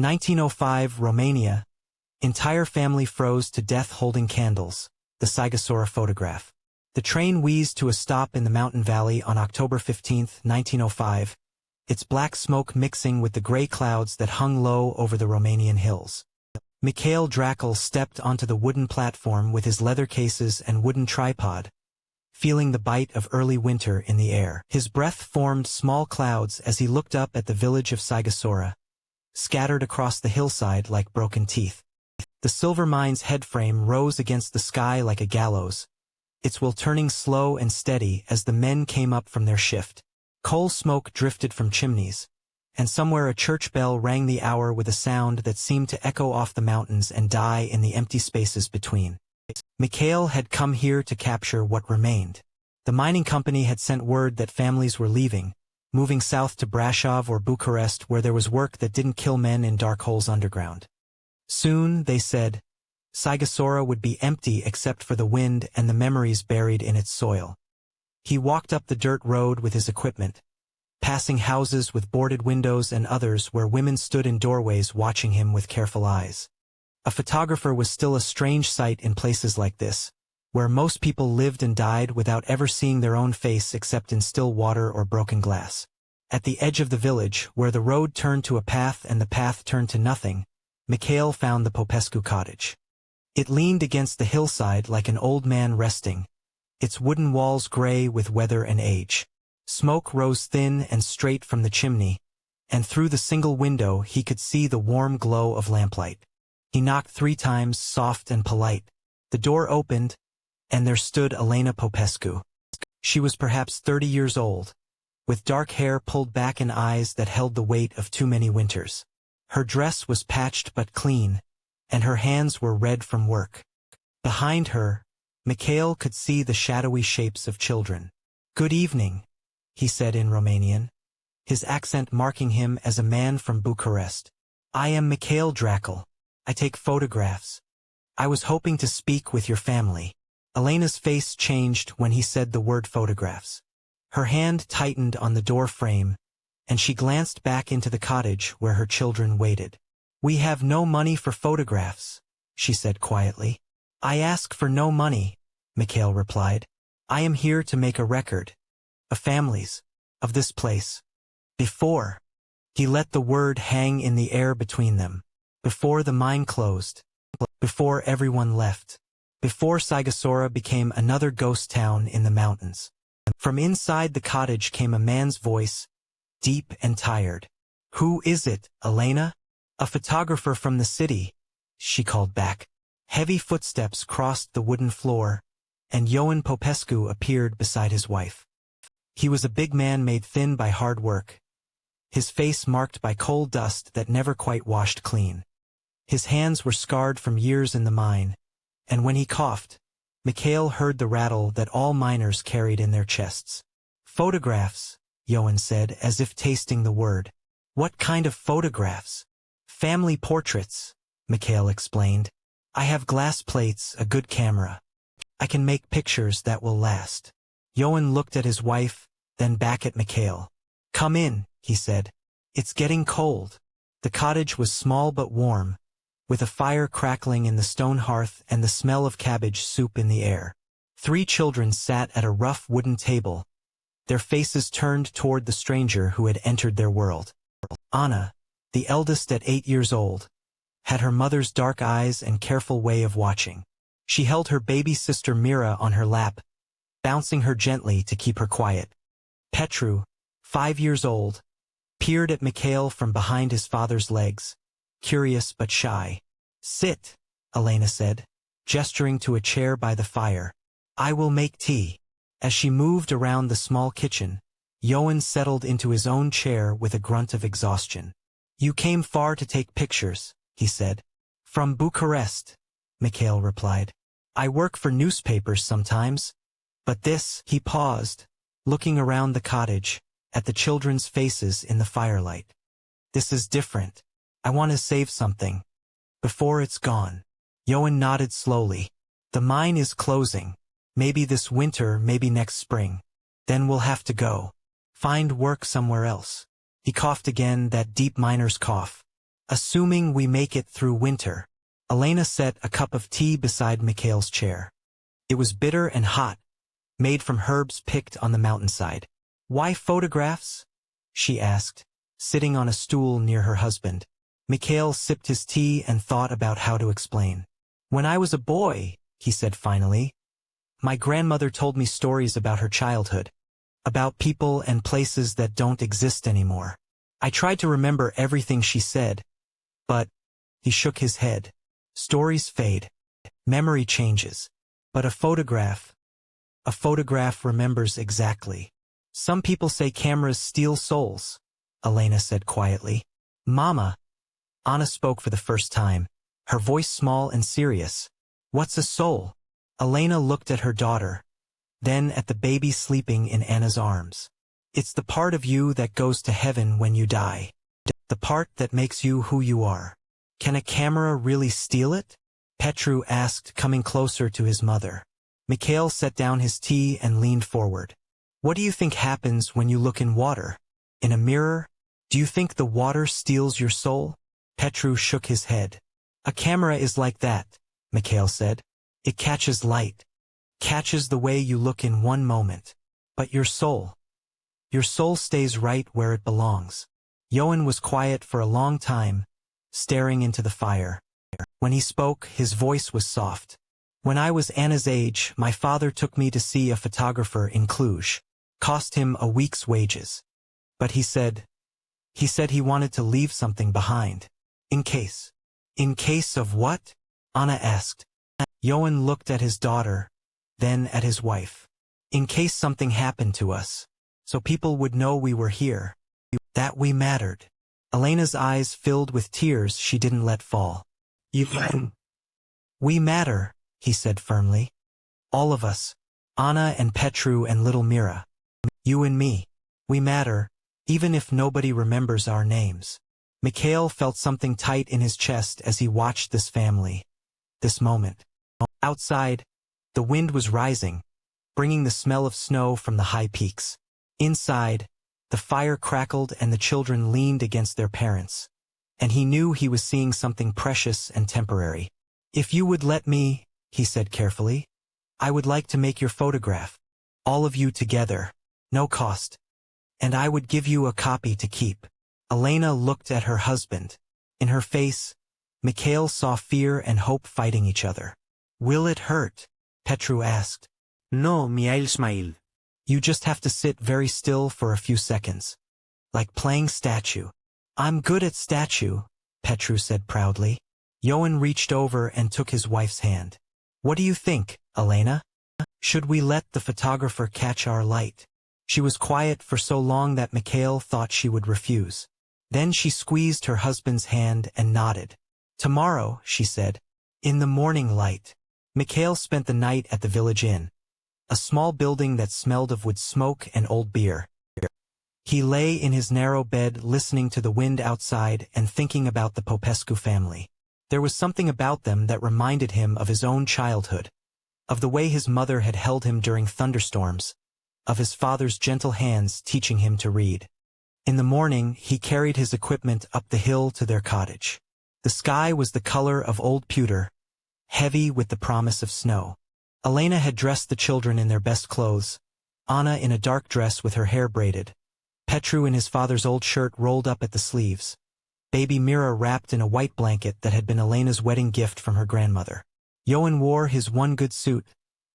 1905, Romania. Entire family froze to death holding candles. The Sighișoara photograph. The train wheezed to a stop in the mountain valley on October 15, 1905, its black smoke mixing with the gray clouds that hung low over the Romanian hills. Mikhail Drakul stepped onto the wooden platform with his leather cases and wooden tripod, feeling the bite of early winter in the air. His breath formed small clouds as he looked up at the village of Sighișoara, scattered across the hillside like broken teeth. The silver mine's headframe rose against the sky like a gallows, its wheel turning slow and steady as the men came up from their shift. Coal smoke drifted from chimneys, and somewhere a church bell rang the hour with a sound that seemed to echo off the mountains and die in the empty spaces between. Mikhail had come here to capture what remained. The mining company had sent word that families were leaving, moving south to Brașov or Bucharest where there was work that didn't kill men in dark holes underground. Soon, they said, Sighișoara would be empty except for the wind and the memories buried in its soil. He walked up the dirt road with his equipment, passing houses with boarded windows and others where women stood in doorways watching him with careful eyes. A photographer was still a strange sight in places like this, where most people lived and died without ever seeing their own face except in still water or broken glass. At the edge of the village, where the road turned to a path and the path turned to nothing, Mikhail found the Popescu cottage. It leaned against the hillside like an old man resting, its wooden walls gray with weather and age. Smoke rose thin and straight from the chimney, and through the single window he could see the warm glow of lamplight. He knocked 3 times, soft and polite. The door opened, and there stood Elena Popescu. She was perhaps 30 years old, with dark hair pulled back and eyes that held the weight of too many winters. Her dress was patched but clean, and her hands were red from work. Behind her, Mikhail could see the shadowy shapes of children. "Good evening," he said in Romanian, his accent marking him as a man from Bucharest. "I am Mikhail Drakul. I take photographs. I was hoping to speak with your family." Elena's face changed when he said the word photographs. Her hand tightened on the door frame, and she glanced back into the cottage where her children waited. "We have no money for photographs," she said quietly. "I ask for no money," Mikhail replied. "I am here to make a record. Of families. Of this place. Before." He let the word hang in the air between them. Before the mine closed. Before everyone left. Before Sighișoara became another ghost town in the mountains. From inside the cottage came a man's voice, deep and tired. "Who is it, Elena?" "A photographer from the city," she called back. Heavy footsteps crossed the wooden floor, and Ioan Popescu appeared beside his wife. He was a big man made thin by hard work, his face marked by coal dust that never quite washed clean. His hands were scarred from years in the mine, and when he coughed, Mikhail heard the rattle that all miners carried in their chests. "Photographs," Ioan said, as if tasting the word. "What kind of photographs?" "Family portraits," Mikhail explained. "I have glass plates, a good camera. I can make pictures that will last." Ioan looked at his wife, then back at Mikhail. "Come in," he said. "It's getting cold." The cottage was small but warm, with a fire crackling in the stone hearth and the smell of cabbage soup in the air. 3 children sat at a rough wooden table, their faces turned toward the stranger who had entered their world. Anna, the eldest at 8 years old, had her mother's dark eyes and careful way of watching. She held her baby sister Mira on her lap, bouncing her gently to keep her quiet. Petru, 5 years old, peered at Mikhail from behind his father's legs, curious but shy. "Sit," Elena said, gesturing to a chair by the fire. "I will make tea." As she moved around the small kitchen, Ioan settled into his own chair with a grunt of exhaustion. "You came far to take pictures," he said. "From Bucharest," Mikhail replied. "I work for newspapers sometimes. But this," he paused, looking around the cottage, at the children's faces in the firelight. "This is different. I want to save something. Before it's gone." Ioan nodded slowly. "The mine is closing. Maybe this winter, maybe next spring. Then we'll have to go. Find work somewhere else." He coughed again, that deep miner's cough. Assuming we make it through winter. Elena set a cup of tea beside Mikhail's chair. It was bitter and hot, made from herbs picked on the mountainside. Why photographs? She asked, sitting on a stool near her husband. Mikhail sipped his tea and thought about how to explain. When I was a boy, he said finally, my grandmother told me stories about her childhood, about people and places that don't exist anymore. I tried to remember everything she said, but he shook his head. Stories fade. Memory changes. But a photograph remembers exactly. Some people say cameras steal souls, Elena said quietly. Mama. Anna spoke for the first time, her voice small and serious. What's a soul? Elena looked at her daughter, then at the baby sleeping in Anna's arms. It's the part of you that goes to heaven when you die. The part that makes you who you are. Can a camera really steal it? Petru asked, coming closer to his mother. Mikhail set down his tea and leaned forward. What do you think happens when you look in water? In a mirror? Do you think the water steals your soul? Petru shook his head. A camera is like that, Mikhail said. It catches light. Catches the way you look in one moment. But your soul stays right where it belongs. Johan was quiet for a long time, staring into the fire. When he spoke, his voice was soft. When I was Anna's age, my father took me to see a photographer in Cluj. Cost him a week's wages. But he said he wanted to leave something behind. In case. In case of what? Anna asked. Johan looked at his daughter, then at his wife. In case something happened to us. So people would know we were here. That we mattered. Elena's eyes filled with tears she didn't let fall. We matter, he said firmly. All of us. Anna and Petru and little Mira. You and me. We matter, even if nobody remembers our names. Mikhail felt something tight in his chest as he watched this family. This moment. Outside, the wind was rising, bringing the smell of snow from the high peaks. Inside, the fire crackled and the children leaned against their parents. And he knew he was seeing something precious and temporary. If you would let me, he said carefully, I would like to make your photograph. All of you together. No cost. And I would give you a copy to keep. Elena looked at her husband. In her face, Mikhail saw fear and hope fighting each other. Will it hurt? Petru asked. No, Mihail smiled. You just have to sit very still for a few seconds. Like playing statue. I'm good at statue, Petru said proudly. Johan reached over and took his wife's hand. What do you think, Elena? Should we let the photographer catch our light? She was quiet for so long that Mikhail thought she would refuse. Then she squeezed her husband's hand and nodded. Tomorrow, she said. In the morning light. Mikhail spent the night at the village inn. A small building that smelled of wood smoke and old beer. He lay in his narrow bed listening to the wind outside and thinking about the Popescu family. There was something about them that reminded him of his own childhood, of the way his mother had held him during thunderstorms, of his father's gentle hands teaching him to read. In the morning, he carried his equipment up the hill to their cottage. The sky was the color of old pewter, heavy with the promise of snow. Elena had dressed the children in their best clothes, Anna in a dark dress with her hair braided, Petru in his father's old shirt rolled up at the sleeves, baby Mira wrapped in a white blanket that had been Elena's wedding gift from her grandmother. Johan wore his one good suit,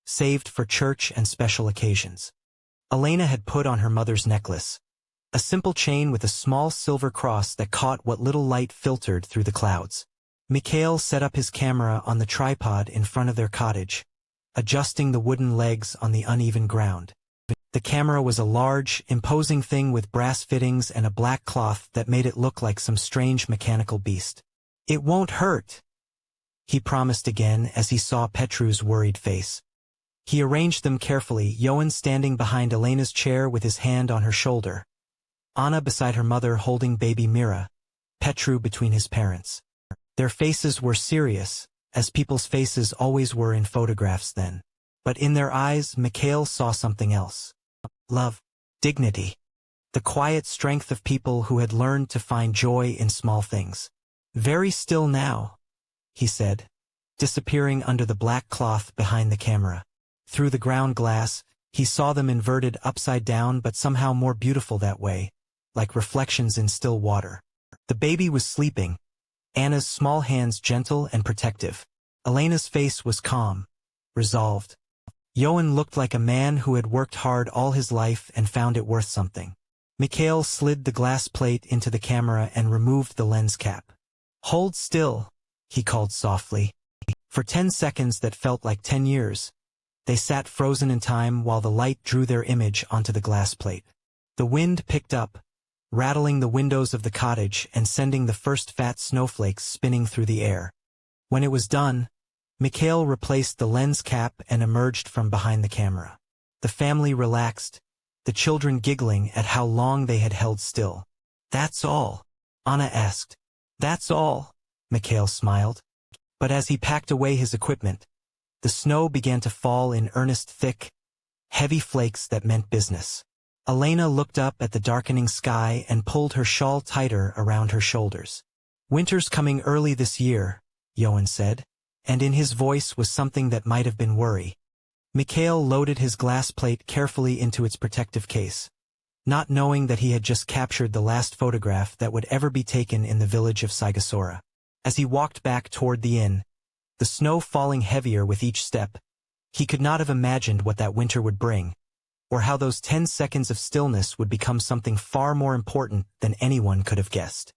saved for church and special occasions. Elena had put on her mother's necklace, a simple chain with a small silver cross that caught what little light filtered through the clouds. Mikhail set up his camera on the tripod in front of their cottage, adjusting the wooden legs on the uneven ground. The camera was a large, imposing thing with brass fittings and a black cloth that made it look like some strange mechanical beast. It won't hurt, he promised again as he saw Petru's worried face. He arranged them carefully, Johan standing behind Elena's chair with his hand on her shoulder, Anna beside her mother holding baby Mira, Petru between his parents. Their faces were serious, as people's faces always were in photographs then. But in their eyes, Mikhail saw something else. Love. Dignity. The quiet strength of people who had learned to find joy in small things. Very still now, he said, disappearing under the black cloth behind the camera. Through the ground glass, he saw them inverted upside down but somehow more beautiful that way, like reflections in still water. The baby was sleeping, Anna's small hands gentle and protective. Elena's face was calm, resolved. Johan looked like a man who had worked hard all his life and found it worth something. Mikhail slid the glass plate into the camera and removed the lens cap. Hold still, he called softly. For 10 seconds that felt like 10 years, they sat frozen in time while the light drew their image onto the glass plate. The wind picked up, rattling the windows of the cottage and sending the first fat snowflakes spinning through the air. When it was done, Mikhail replaced the lens cap and emerged from behind the camera. The family relaxed, the children giggling at how long they had held still. That's all? Anna asked. That's all, Mikhail smiled. But as he packed away his equipment, the snow began to fall in earnest thick, heavy flakes that meant business. Elena looked up at the darkening sky and pulled her shawl tighter around her shoulders. Winter's coming early this year, Johan said, and in his voice was something that might have been worry. Mikhail loaded his glass plate carefully into its protective case, not knowing that he had just captured the last photograph that would ever be taken in the village of Sighișoara. As he walked back toward the inn, the snow falling heavier with each step, he could not have imagined what that winter would bring, or how those 10 seconds of stillness would become something far more important than anyone could have guessed.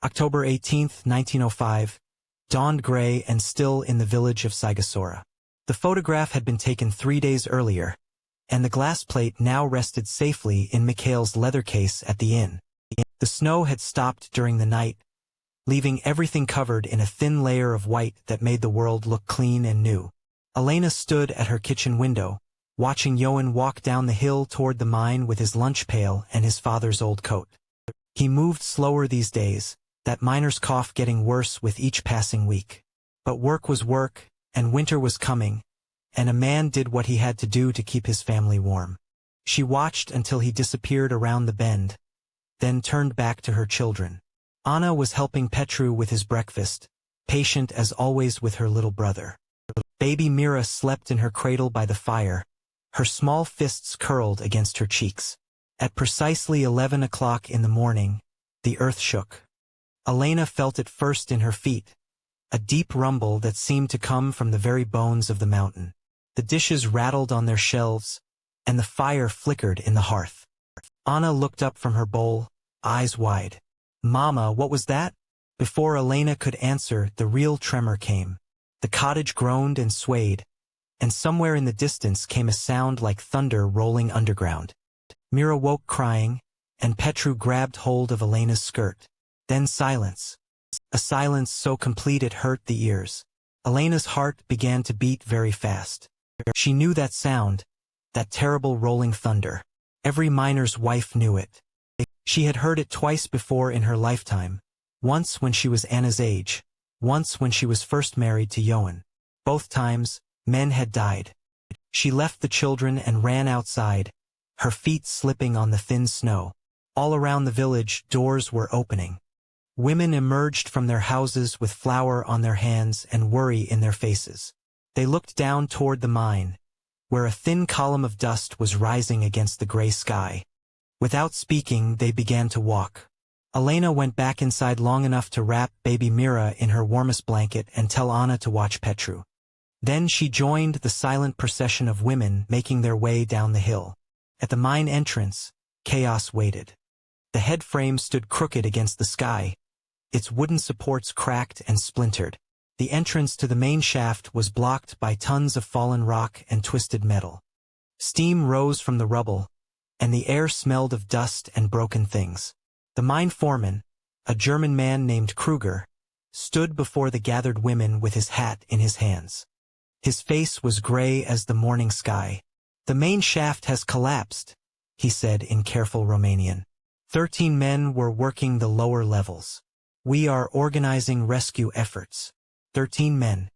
October 18, 1905, dawned gray and still in the village of Sighișoara. The photograph had been taken 3 days earlier, and the glass plate now rested safely in Mikhail's leather case at the inn. The snow had stopped during the night, leaving everything covered in a thin layer of white that made the world look clean and new. Elena stood at her kitchen window, watching Johan walk down the hill toward the mine with his lunch pail and his father's old coat. He moved slower these days, that miner's cough getting worse with each passing week. But work was work, and winter was coming, and a man did what he had to do to keep his family warm. She watched until he disappeared around the bend, then turned back to her children. Anna was helping Petru with his breakfast, patient as always with her little brother. Baby Mira slept in her cradle by the fire, her small fists curled against her cheeks. At precisely 11 o'clock in the morning, the earth shook. Elena felt it first in her feet, a deep rumble that seemed to come from the very bones of the mountain. The dishes rattled on their shelves, and the fire flickered in the hearth. Anna looked up from her bowl, eyes wide. "Mama, what was that?" Before Elena could answer, the real tremor came. The cottage groaned and swayed, and somewhere in the distance came a sound like thunder rolling underground. Mira woke crying, and Petru grabbed hold of Elena's skirt. Then silence. A silence so complete it hurt the ears. Elena's heart began to beat very fast. She knew that sound, that terrible rolling thunder. Every miner's wife knew it. She had heard it twice before in her lifetime, once when she was Anna's age, once when she was first married to Johan. Both times, men had died. She left the children and ran outside, her feet slipping on the thin snow. All around the village, doors were opening. Women emerged from their houses with flour on their hands and worry in their faces. They looked down toward the mine, where a thin column of dust was rising against the gray sky. Without speaking, they began to walk. Elena went back inside long enough to wrap baby Mira in her warmest blanket and tell Anna to watch Petru. Then she joined the silent procession of women making their way down the hill. At the mine entrance, chaos waited. The head frame stood crooked against the sky, its wooden supports cracked and splintered. The entrance to the main shaft was blocked by tons of fallen rock and twisted metal. Steam rose from the rubble, and the air smelled of dust and broken things. The mine foreman, a German man named Kruger, stood before the gathered women with his hat in his hands. His face was gray as the morning sky. "The main shaft has collapsed," he said in careful Romanian. 13 men were working the lower levels. "We are organizing rescue efforts." 13 men.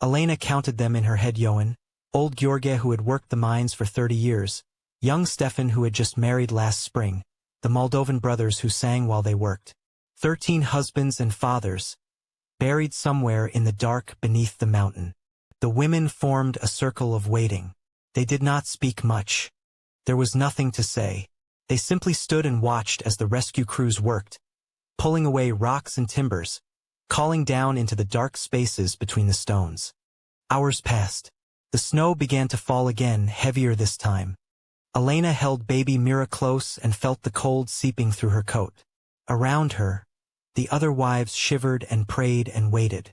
Elena counted them in her head. Johan, old Gheorghe who had worked the mines for 30 years, young Stefan who had just married last spring, the Moldovan brothers who sang while they worked. 13 husbands and fathers, buried somewhere in the dark beneath the mountain. The women formed a circle of waiting. They did not speak much. There was nothing to say. They simply stood and watched as the rescue crews worked, pulling away rocks and timbers, calling down into the dark spaces between the stones. Hours passed. The snow began to fall again, heavier this time. Elena held baby Mira close and felt the cold seeping through her coat. Around her, the other wives shivered and prayed and waited.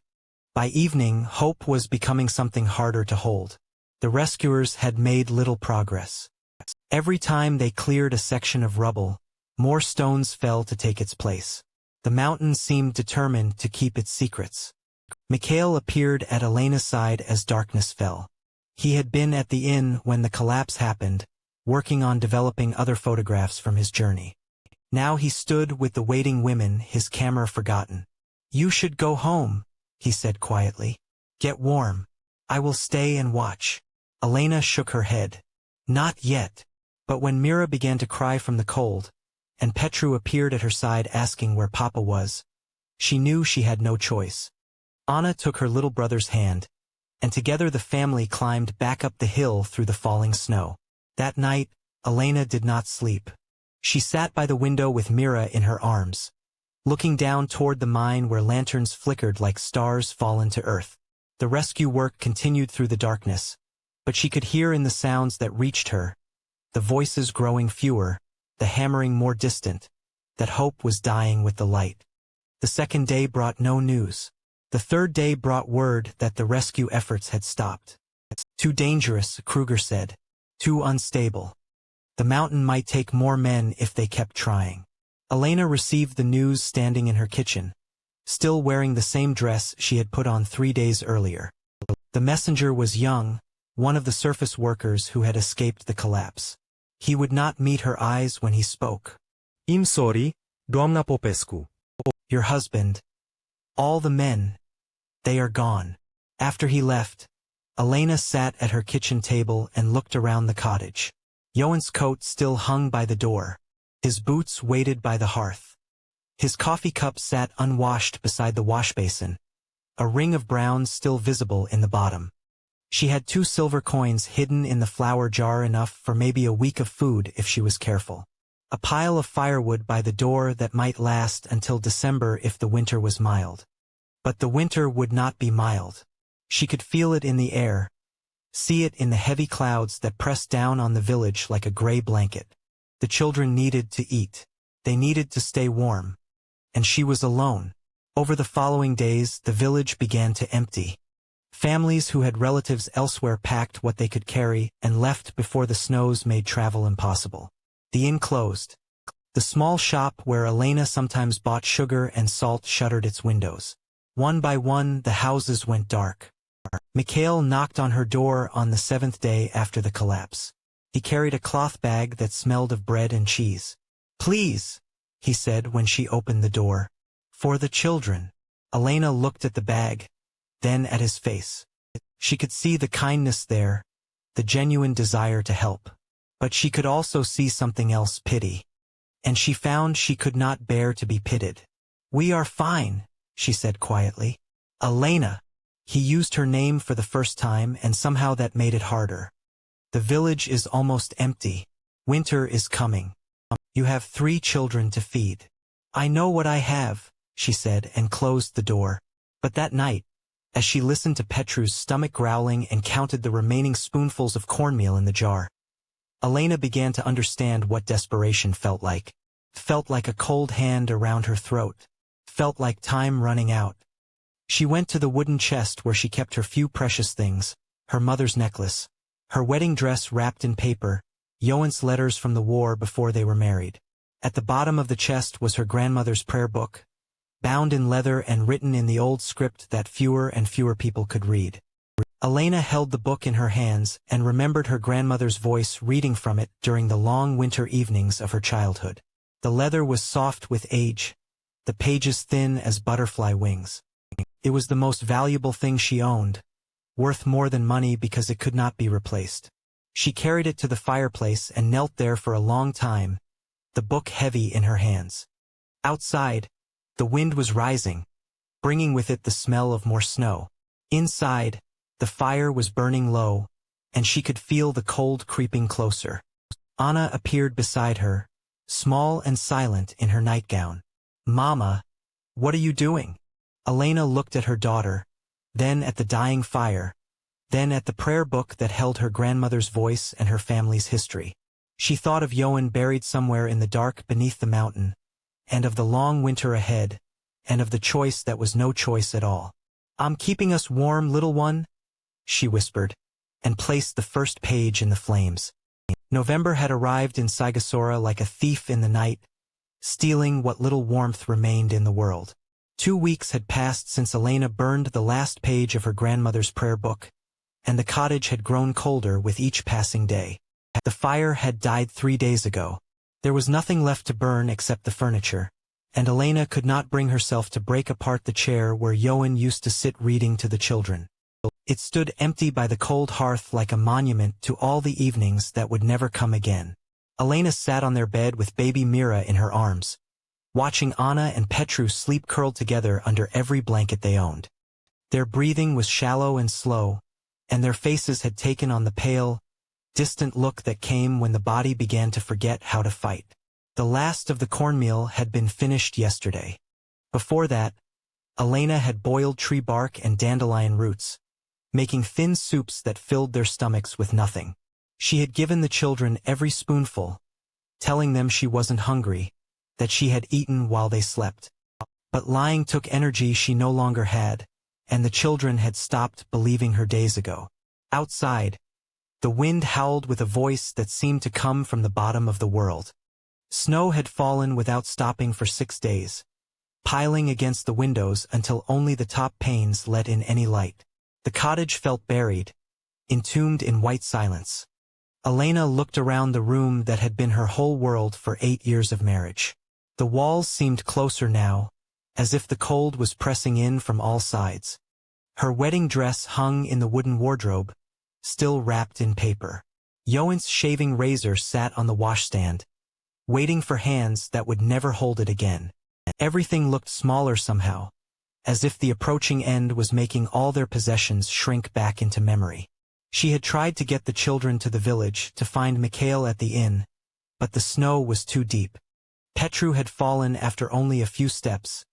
By evening, hope was becoming something harder to hold. The rescuers had made little progress. Every time they cleared a section of rubble, more stones fell to take its place. The mountain seemed determined to keep its secrets. Mikhail appeared at Elena's side as darkness fell. He had been at the inn when the collapse happened, working on developing other photographs from his journey. Now he stood with the waiting women, his camera forgotten. "You should go home," he said quietly. "Get warm. I will stay and watch." Elena shook her head. "Not yet." But when Mira began to cry from the cold, and Petru appeared at her side asking where Papa was, she knew she had no choice. Anna took her little brother's hand, and together the family climbed back up the hill through the falling snow. That night, Elena did not sleep. She sat by the window with Mira in her arms, looking down toward the mine where lanterns flickered like stars fallen to earth. The rescue work continued through the darkness, but she could hear in the sounds that reached her, the voices growing fewer, the hammering more distant, that hope was dying with the light. The second day brought no news. The third day brought word that the rescue efforts had stopped. "Too dangerous," Kruger said. "Too unstable. The mountain might take more men if they kept trying." Elena received the news standing in her kitchen, still wearing the same dress she had put on 3 days earlier. The messenger was young, one of the surface workers who had escaped the collapse. He would not meet her eyes when he spoke. "I'm sorry, doamna Popescu." "Your husband. All the men. They are gone." After he left, Elena sat at her kitchen table and looked around the cottage. Johan's coat still hung by the door. His boots waited by the hearth. His coffee cup sat unwashed beside the wash basin, a ring of brown still visible in the bottom. She had 2 silver coins hidden in the flour jar, enough for maybe a week of food if she was careful. A pile of firewood by the door that might last until December if the winter was mild. But the winter would not be mild. She could feel it in the air, see it in the heavy clouds that pressed down on the village like a gray blanket. The children needed to eat. They needed to stay warm. And she was alone. Over the following days, the village began to empty. Families who had relatives elsewhere packed what they could carry and left before the snows made travel impossible. The inn closed. The small shop where Elena sometimes bought sugar and salt shuttered its windows. One by one, the houses went dark. Mikhail knocked on her door on the 7th day after the collapse. He carried a cloth bag that smelled of bread and cheese. "Please," he said when she opened the door. "For the children." Elena looked at the bag, then at his face. She could see the kindness there, the genuine desire to help. But she could also see something else, pity. And she found she could not bear to be pitied. "We are fine," she said quietly. "Elena." He used her name for the first time, and somehow that made it harder. "The village is almost empty. Winter is coming. You have 3 children to feed." "I know what I have," she said and closed the door. But that night, as she listened to Petru's stomach growling and counted the remaining spoonfuls of cornmeal in the jar, Elena began to understand what desperation felt like. Felt like a cold hand around her throat. Felt like time running out. She went to the wooden chest where she kept her few precious things, her mother's necklace, her wedding dress wrapped in paper, Johan's letters from the war before they were married. At the bottom of the chest was her grandmother's prayer book, bound in leather and written in the old script that fewer and fewer people could read. Elena held the book in her hands and remembered her grandmother's voice reading from it during the long winter evenings of her childhood. The leather was soft with age, the pages thin as butterfly wings. It was the most valuable thing she owned, worth more than money because it could not be replaced. She carried it to the fireplace and knelt there for a long time, the book heavy in her hands. Outside, the wind was rising, bringing with it the smell of more snow. Inside, the fire was burning low, and she could feel the cold creeping closer. Anna appeared beside her, small and silent in her nightgown. "Mama, what are you doing?" Elena looked at her daughter, then at the dying fire, then at the prayer book that held her grandmother's voice and her family's history. She thought of Johan buried somewhere in the dark beneath the mountain, and of the long winter ahead, and of the choice that was no choice at all. "I'm keeping us warm, little one," she whispered, and placed the first page in the flames. November had arrived in Sighișoara like a thief in the night, stealing what little warmth remained in the world. 2 weeks had passed since Elena burned the last page of her grandmother's prayer book, and the cottage had grown colder with each passing day. The fire had died 3 days ago. There was nothing left to burn except the furniture, and Elena could not bring herself to break apart the chair where Johan used to sit reading to the children. It stood empty by the cold hearth like a monument to all the evenings that would never come again. Elena sat on their bed with baby Mira in her arms, watching Anna and Petru sleep curled together under every blanket they owned. Their breathing was shallow and slow, and their faces had taken on the pale, distant look that came when the body began to forget how to fight. The last of the cornmeal had been finished yesterday. Before that, Elena had boiled tree bark and dandelion roots, making thin soups that filled their stomachs with nothing. She had given the children every spoonful, telling them she wasn't hungry, that she had eaten while they slept. But lying took energy she no longer had, and the children had stopped believing her days ago. Outside, the wind howled with a voice that seemed to come from the bottom of the world. Snow had fallen without stopping for 6 days, piling against the windows until only the top panes let in any light. The cottage felt buried, entombed in white silence. Elena looked around the room that had been her whole world for 8 years of marriage. The walls seemed closer now, as if the cold was pressing in from all sides. Her wedding dress hung in the wooden wardrobe, still wrapped in paper. Johan's shaving razor sat on the washstand, waiting for hands that would never hold it again. Everything looked smaller somehow, as if the approaching end was making all their possessions shrink back into memory. She had tried to get the children to the village to find Mikhail at the inn, but the snow was too deep. Petru had fallen after only a few steps,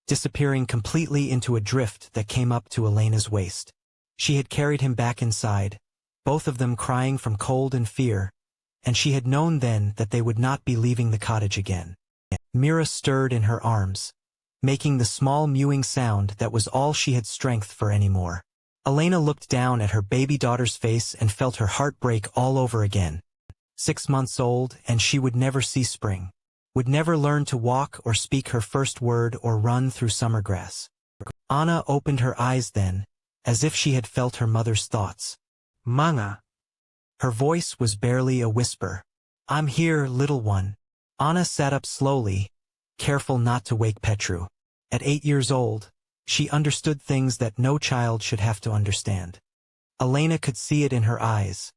disappearing completely into a drift that came up to Elena's waist. She had carried him back inside, both of them crying from cold and fear, and she had known then that they would not be leaving the cottage again. Mira stirred in her arms, making the small mewing sound that was all she had strength for anymore. Elena looked down at her baby daughter's face and felt her heart break all over again. 6 months old, and she would never see spring, would never learn to walk or speak her first word or run through summer grass. Anna opened her eyes then, as if she had felt her mother's thoughts. "Manga." Her voice was barely a whisper. "I'm here, little one." Anna sat up slowly, careful not to wake Petru. At 8 years old, she understood things that no child should have to understand. Elena could see it in her eyes.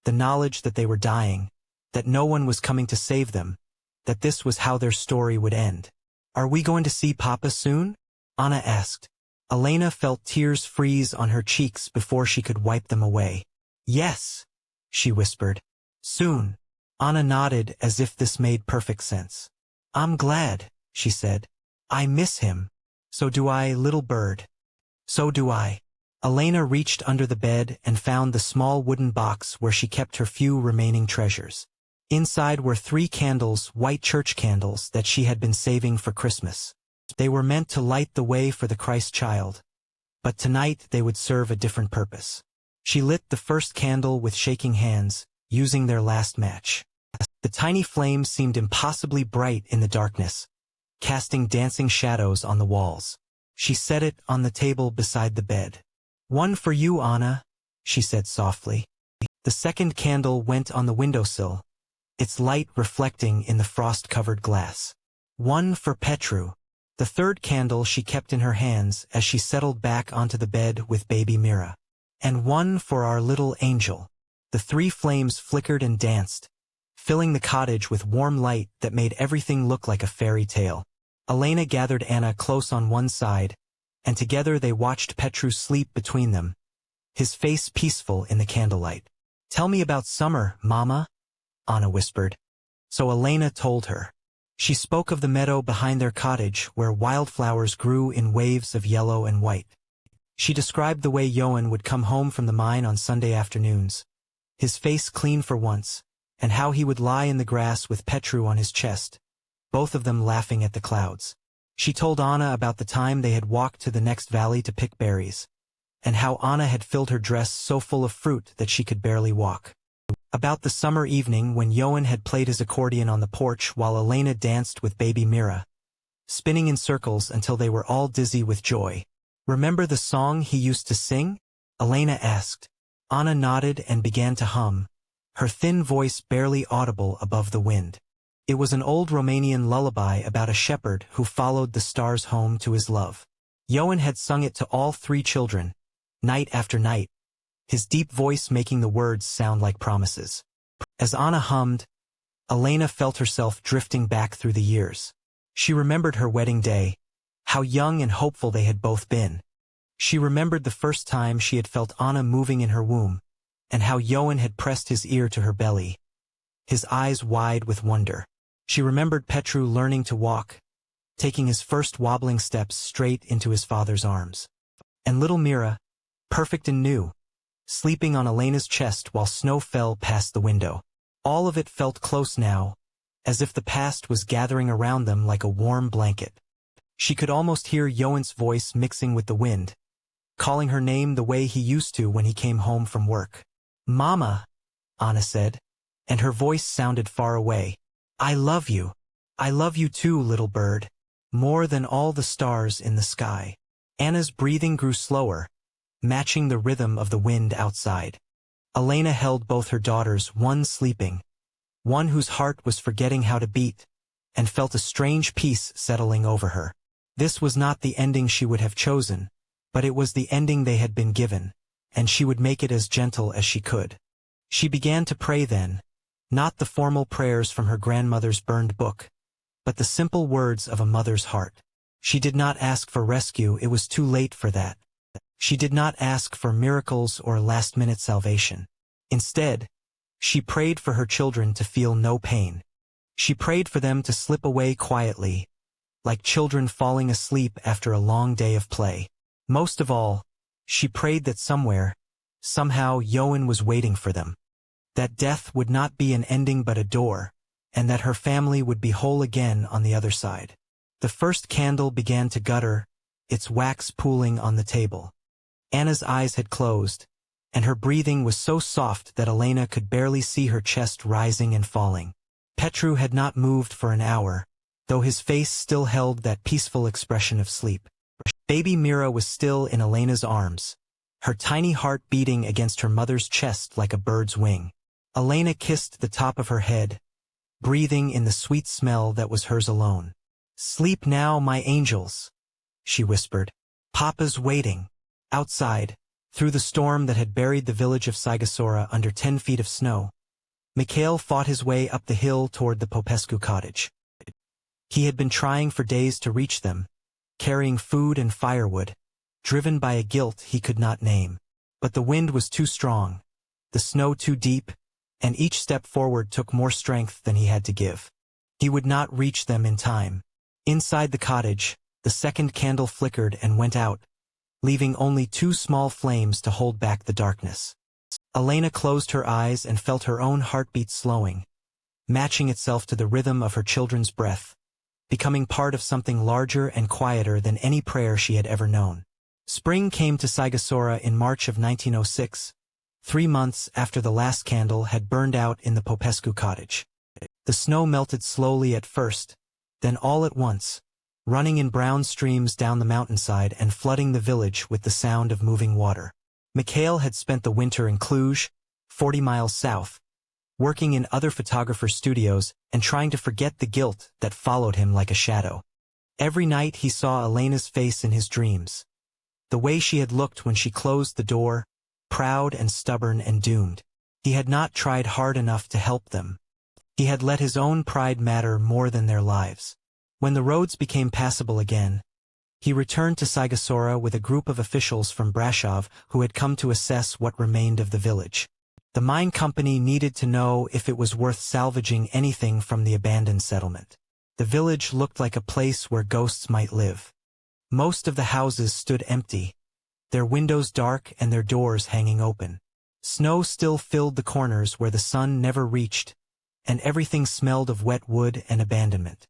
The knowledge that they were dying, that no one was coming to save them, that this was how their story would end. "Are we going to see Papa soon?" Anna asked. Elena felt tears freeze on her cheeks before she could wipe them away. "Yes," she whispered. "Soon." Anna nodded as if this made perfect sense. "I'm glad," she said. "I miss him." "So do I, little bird." "So do I." Elena reached under the bed and found the small wooden box where she kept her few remaining treasures. Inside were 3 candles, white church candles that she had been saving for Christmas. They were meant to light the way for the Christ child, but tonight they would serve a different purpose. She lit the first candle with shaking hands, using their last match. The tiny flame seemed impossibly bright in the darkness, casting dancing shadows on the walls. She set it on the table beside the bed. "One for you, Anna," she said softly. The second candle went on the windowsill, its light reflecting in the frost-covered glass. "One for Petru." The third candle she kept in her hands as she settled back onto the bed with baby Mira. "And one for our little angel." The 3 flames flickered and danced, filling the cottage with warm light that made everything look like a fairy tale. Elena gathered Anna close on one side, and together they watched Petru sleep between them, his face peaceful in the candlelight. "Tell me about summer, Mama," Anna whispered. So Elena told her. She spoke of the meadow behind their cottage where wildflowers grew in waves of yellow and white. She described the way Johan would come home from the mine on Sunday afternoons, his face clean for once, and how he would lie in the grass with Petru on his chest, both of them laughing at the clouds. She told Anna about the time they had walked to the next valley to pick berries, and how Anna had filled her dress so full of fruit that she could barely walk. About the summer evening when Johan had played his accordion on the porch while Elena danced with baby Mira, spinning in circles until they were all dizzy with joy. "Remember the song he used to sing?" Elena asked. Anna nodded and began to hum, her thin voice barely audible above the wind. It was an old Romanian lullaby about a shepherd who followed the stars home to his love. Johan had sung it to all three children, night after night, his deep voice making the words sound like promises. As Anna hummed, Elena felt herself drifting back through the years. She remembered her wedding day, how young and hopeful they had both been. She remembered the first time she had felt Anna moving in her womb, and how Johan had pressed his ear to her belly, his eyes wide with wonder. She remembered Petru learning to walk, taking his first wobbling steps straight into his father's arms. And little Mira, perfect and new, sleeping on Elena's chest while snow fell past the window. All of it felt close now, as if the past was gathering around them like a warm blanket. She could almost hear Johan's voice mixing with the wind, calling her name the way he used to when he came home from work. "Mama," Anna said, and her voice sounded far away. "I love you. I love you too, little bird. More than all the stars in the sky." Anna's breathing grew slower, matching the rhythm of the wind outside. Elena held both her daughters, one sleeping, one whose heart was forgetting how to beat, and felt a strange peace settling over her. This was not the ending she would have chosen, but it was the ending they had been given, and she would make it as gentle as she could. She began to pray then, not the formal prayers from her grandmother's burned book, but the simple words of a mother's heart. She did not ask for rescue, it was too late for that. She did not ask for miracles or last-minute salvation. Instead, she prayed for her children to feel no pain. She prayed for them to slip away quietly, like children falling asleep after a long day of play. Most of all, she prayed that somewhere, somehow Johan was waiting for them. That death would not be an ending but a door, and that her family would be whole again on the other side. The first candle began to gutter, its wax pooling on the table. Anna's eyes had closed, and her breathing was so soft that Elena could barely see her chest rising and falling. Petru had not moved for an hour, though his face still held that peaceful expression of sleep. Baby Mira was still in Elena's arms, her tiny heart beating against her mother's chest like a bird's wing. Elena kissed the top of her head, breathing in the sweet smell that was hers alone. "Sleep now, my angels," she whispered. "Papa's waiting." Outside, through the storm that had buried the village of Sighișoara under 10 feet of snow, Mikhail fought his way up the hill toward the Popescu cottage. He had been trying for days to reach them, carrying food and firewood, driven by a guilt he could not name. But the wind was too strong, the snow too deep, and each step forward took more strength than he had to give. He would not reach them in time. Inside the cottage, the second candle flickered and went out, leaving only 2 small flames to hold back the darkness. Elena closed her eyes and felt her own heartbeat slowing, matching itself to the rhythm of her children's breath, becoming part of something larger and quieter than any prayer she had ever known. Spring came to Sighișoara in March of 1906, 3 months after the last candle had burned out in the Popescu cottage. The snow melted slowly at first, then all at once, running in brown streams down the mountainside and flooding the village with the sound of moving water. Mikhail had spent the winter in Cluj, 40 miles south, working in other photographers' studios and trying to forget the guilt that followed him like a shadow. Every night he saw Elena's face in his dreams, the way she had looked when she closed the door, proud and stubborn and doomed. He had not tried hard enough to help them. He had let his own pride matter more than their lives. When the roads became passable again, He returned to Sighișoara with a group of officials from Brașov who had come to assess what remained of the village. The mine company needed to know if it was worth salvaging anything from the abandoned settlement. The village looked like a place where ghosts might live. Most of the houses stood empty, their windows dark and their doors hanging open. Snow still filled the corners where the sun never reached, and everything smelled of wet wood and abandonment.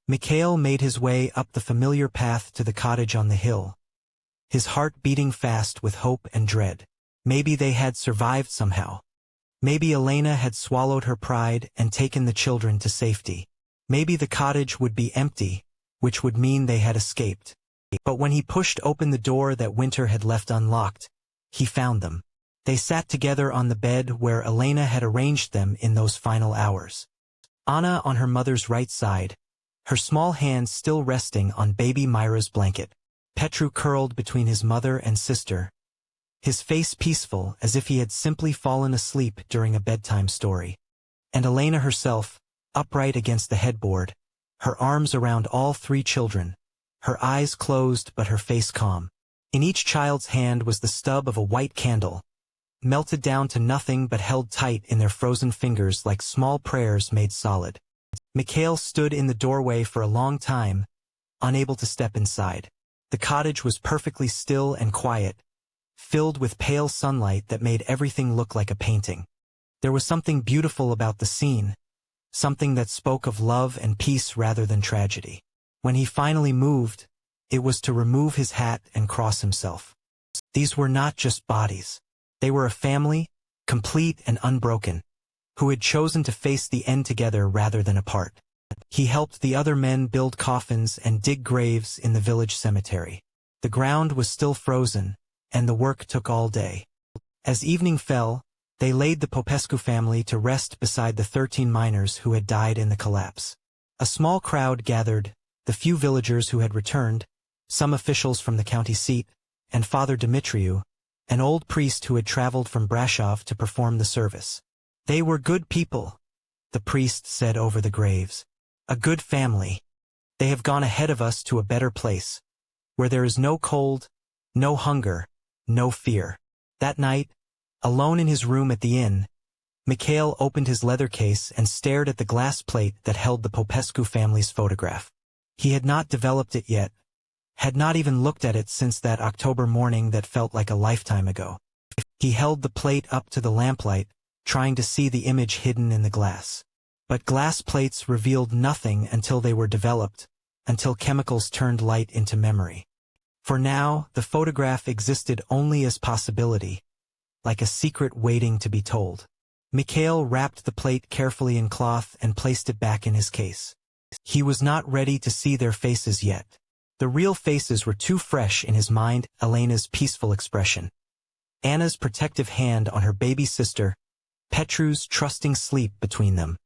Mikhail made his way up the familiar path to the cottage on the hill, his heart beating fast with hope and dread. Maybe they had survived somehow. Maybe Elena had swallowed her pride and taken the children to safety. Maybe the cottage would be empty, which would mean they had escaped. But when he pushed open the door that winter had left unlocked, he found them. They sat together on the bed where Elena had arranged them in those final hours. Anna on her mother's right side, her small hands still resting on baby Myra's blanket. Petru curled between his mother and sister, his face peaceful as if he had simply fallen asleep during a bedtime story. And Elena herself, upright against the headboard, her arms around all three children, her eyes closed but her face calm. In each child's hand was the stub of a white candle, melted down to nothing but held tight in their frozen fingers like small prayers made solid. Mikhail stood in the doorway for a long time, unable to step inside. The cottage was perfectly still and quiet, filled with pale sunlight that made everything look like a painting. There was something beautiful about the scene, something that spoke of love and peace rather than tragedy. When he finally moved, it was to remove his hat and cross himself. These were not just bodies. They were a family, complete and unbroken, who had chosen to face the end together rather than apart. He helped the other men build coffins and dig graves in the village cemetery. The ground was still frozen, and the work took all day. As evening fell, they laid the Popescu family to rest beside the 13 miners who had died in the collapse. A small crowd gathered, the few villagers who had returned, some officials from the county seat, and Father Dimitriu, an old priest who had traveled from Brașov to perform the service. They were good people, the priest said over the graves. A good family. They have gone ahead of us to a better place, where there is no cold, no hunger, no fear. That night, alone in his room at the inn, Mikhail opened his leather case and stared at the glass plate that held the Popescu family's photograph. He had not developed it yet, had not even looked at it since that October morning that felt like a lifetime ago. He held the plate up to the lamplight, trying to see the image hidden in the glass. But glass plates revealed nothing until they were developed, until chemicals turned light into memory. For now, the photograph existed only as possibility, like a secret waiting to be told. Mikhail wrapped the plate carefully in cloth and placed it back in his case. He was not ready to see their faces yet. The real faces were too fresh in his mind, Elena's peaceful expression, Anna's protective hand on her baby sister, Petru's trusting sleep between them.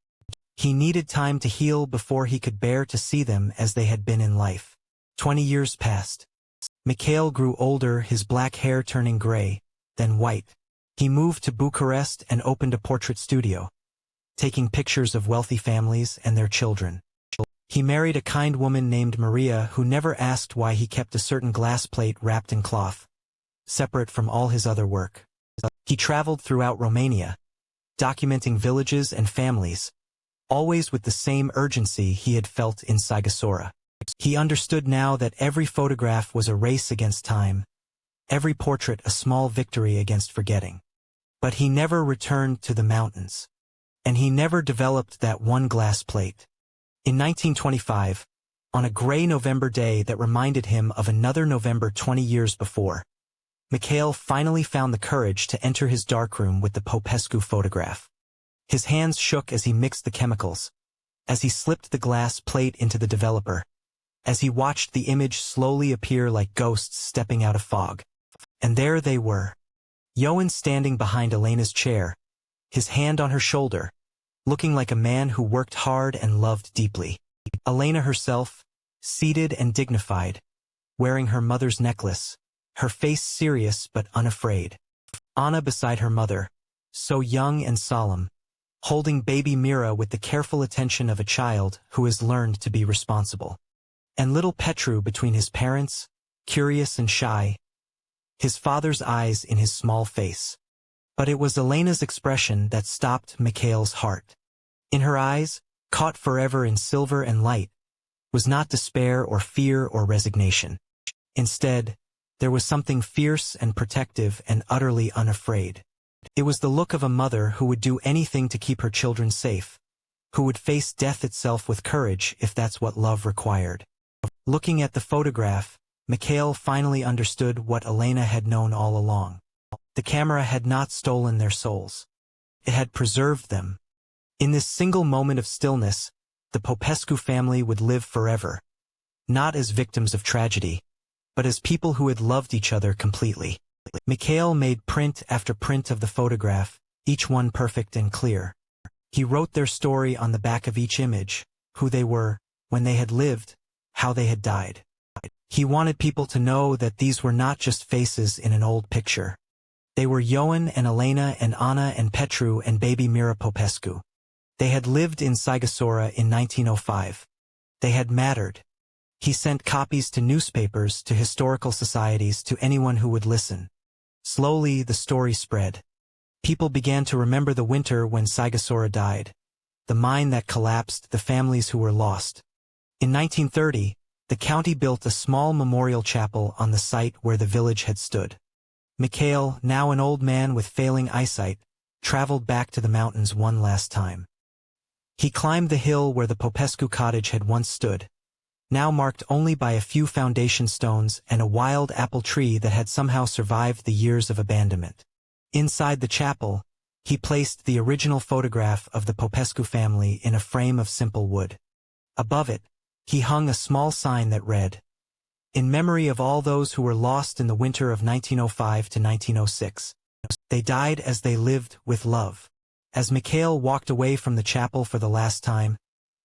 He needed time to heal before he could bear to see them as they had been in life. 20 years passed. Mikhail grew older, his black hair turning gray, then white. He moved to Bucharest and opened a portrait studio, taking pictures of wealthy families and their children. He married a kind woman named Maria who never asked why he kept a certain glass plate wrapped in cloth, separate from all his other work. He traveled throughout Romania, documenting villages and families, always with the same urgency he had felt in Sighișoara. He understood now that every photograph was a race against time, every portrait a small victory against forgetting. But he never returned to the mountains. And he never developed that one glass plate. In 1925, on a gray November day that reminded him of another November 20 years before, Mikhail finally found the courage to enter his darkroom with the Popescu photograph. His hands shook as he mixed the chemicals, as he slipped the glass plate into the developer, as he watched the image slowly appear like ghosts stepping out of fog. And there they were. Johan standing behind Elena's chair, his hand on her shoulder, looking like a man who worked hard and loved deeply. Elena herself, seated and dignified, wearing her mother's necklace, her face serious but unafraid. Anna beside her mother, so young and solemn, holding baby Mira with the careful attention of a child who has learned to be responsible. And little Petru between his parents, curious and shy, his father's eyes in his small face. But it was Elena's expression that stopped Mikhail's heart. In her eyes, caught forever in silver and light, was not despair or fear or resignation. Instead, there was something fierce and protective and utterly unafraid. It was the look of a mother who would do anything to keep her children safe, who would face death itself with courage if that's what love required. Looking at the photograph, Mikhail finally understood what Elena had known all along. The camera had not stolen their souls. It had preserved them. In this single moment of stillness, the Popescu family would live forever, not as victims of tragedy, but as people who had loved each other completely. Mikhail made print after print of the photograph, each one perfect and clear. He wrote their story on the back of each image, who they were, when they had lived, how they had died. He wanted people to know that these were not just faces in an old picture. They were Ioan and Elena and Anna and Petru and baby Mira Popescu. They had lived in Sighișoara in 1905. They had mattered. He sent copies to newspapers, to historical societies, to anyone who would listen. Slowly, the story spread. People began to remember the winter when Sighișoara died, the mine that collapsed, the families who were lost. In 1930, the county built a small memorial chapel on the site where the village had stood. Mikhail, now an old man with failing eyesight, traveled back to the mountains one last time. He climbed the hill where the Popescu cottage had once stood, now marked only by a few foundation stones and a wild apple tree that had somehow survived the years of abandonment. Inside the chapel, he placed the original photograph of the Popescu family in a frame of simple wood. Above it, he hung a small sign that read, "In memory of all those who were lost in the winter of 1905 to 1906. They died as they lived, with love." As Mikhail walked away from the chapel for the last time,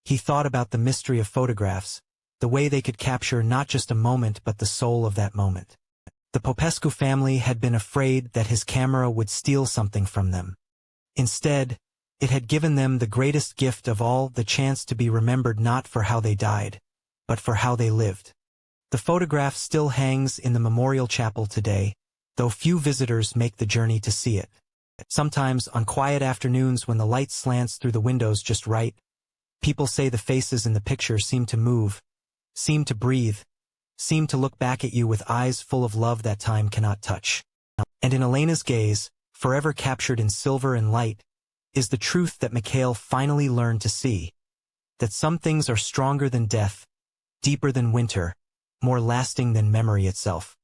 he thought about the mystery of photographs, the way they could capture not just a moment but the soul of that moment. The Popescu family had been afraid that his camera would steal something from them. Instead, it had given them the greatest gift of all, the chance to be remembered not for how they died, but for how they lived. The photograph still hangs in the memorial chapel today, though few visitors make the journey to see it. Sometimes, on quiet afternoons when the light slants through the windows just right, people say the faces in the picture seem to move, seem to breathe, seem to look back at you with eyes full of love that time cannot touch. And in Elena's gaze, forever captured in silver and light, is the truth that Mikhail finally learned to see, that some things are stronger than death, deeper than winter, more lasting than memory itself.